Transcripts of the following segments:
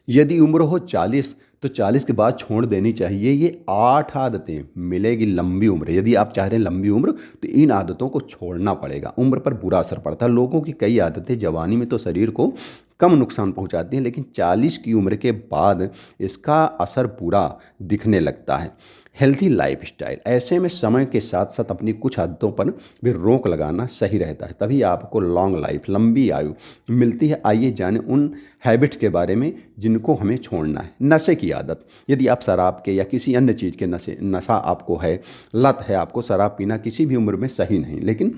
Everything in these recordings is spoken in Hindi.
यदि उम्र हो 40 तो 40 के बाद छोड़ देनी चाहिए। ये 8 आदतें मिलेगी लंबी उम्र। यदि आप चाह रहे हैं लंबी उम्र तो इन आदतों को छोड़ना पड़ेगा। उम्र पर बुरा असर पड़ता है। लोगों की कई आदतें जवानी में तो शरीर को कम नुकसान पहुंचाती हैं, लेकिन 40 की उम्र के बाद इसका असर बुरा दिखने लगता है। हेल्थी लाइफ स्टाइल, ऐसे में समय के साथ साथ अपनी कुछ आदतों पर भी रोक लगाना सही रहता है, तभी आपको लॉन्ग लाइफ, लंबी आयु मिलती है। आइए जाने उन हैबिट्स के बारे में जिनको हमें छोड़ना है। नशे की आदत, यदि आप शराब के या किसी अन्य चीज़ के नशा आपको है, लत है आपको, शराब पीना किसी भी उम्र में सही नहीं, लेकिन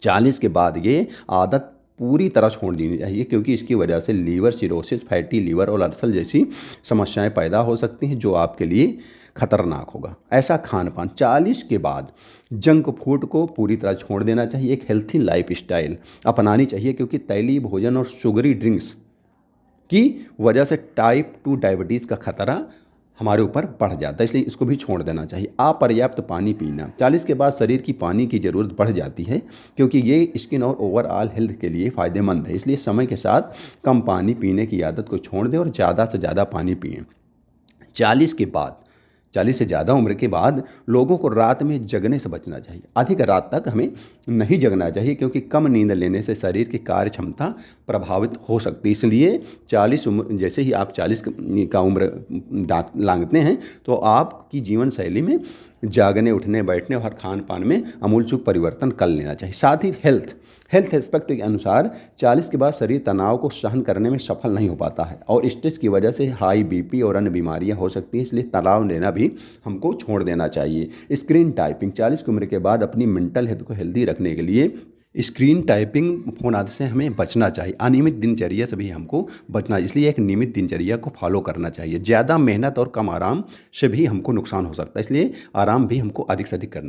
40 के बाद ये आदत पूरी तरह छोड़ देनी चाहिए, क्योंकि इसकी वजह से लीवर सिरोसिस, फैटी लीवर और अल्सर जैसी समस्याएं पैदा हो सकती हैं, जो आपके लिए खतरनाक होगा। ऐसा खान पान 40 के बाद जंक फूड को पूरी तरह छोड़ देना चाहिए। एक हेल्थी लाइफ स्टाइल अपनानी चाहिए, क्योंकि तैलीय भोजन और शुगरी ड्रिंक्स की वजह से टाइप 2 डायबिटीज़ का खतरा हमारे ऊपर बढ़ जाता है, इसलिए इसको भी छोड़ देना चाहिए। अपर्याप्त पानी पीना, 40 के बाद शरीर की पानी की ज़रूरत बढ़ जाती है, क्योंकि ये स्किन और ओवरऑल हेल्थ के लिए फ़ायदेमंद है। इसलिए समय के साथ कम पानी पीने की आदत को छोड़ दें और ज़्यादा से ज़्यादा पानी पिएं। 40 के बाद, 40 से ज़्यादा उम्र के बाद लोगों को रात में जगने से बचना चाहिए। अधिक रात तक हमें नहीं जगना चाहिए, क्योंकि कम नींद लेने से शरीर की कार्य क्षमता प्रभावित हो सकती है। इसलिए 40 उम्र, जैसे ही आप 40 का उम्र लांघते हैं तो आपकी जीवन शैली में जागने, उठने, बैठने और खान पान में आमूलचूल परिवर्तन कर लेना चाहिए। साथ ही हेल्थ एस्पेक्ट के अनुसार 40 के बाद शरीर तनाव को सहन करने में सफल नहीं हो पाता है, और स्ट्रेस की वजह से हाई बीपी और अन्य बीमारियां हो सकती हैं। इसलिए तनाव लेना भी हमको छोड़ देना चाहिए। स्क्रीन टाइपिंग, 40 की उम्र के बाद अपनी मेंटल हेल्थ को हेल्दी रखने के लिए स्क्रीन टाइपिंग फ़ोन आदत से हमें बचना चाहिए। अनियमित दिनचर्या से भी हमको बचना, इसलिए एक नियमित दिनचर्या को फॉलो करना चाहिए। ज़्यादा मेहनत और कम आराम से भी हमको नुकसान हो सकता है, इसलिए आराम भी हमको अधिक से अधिक करना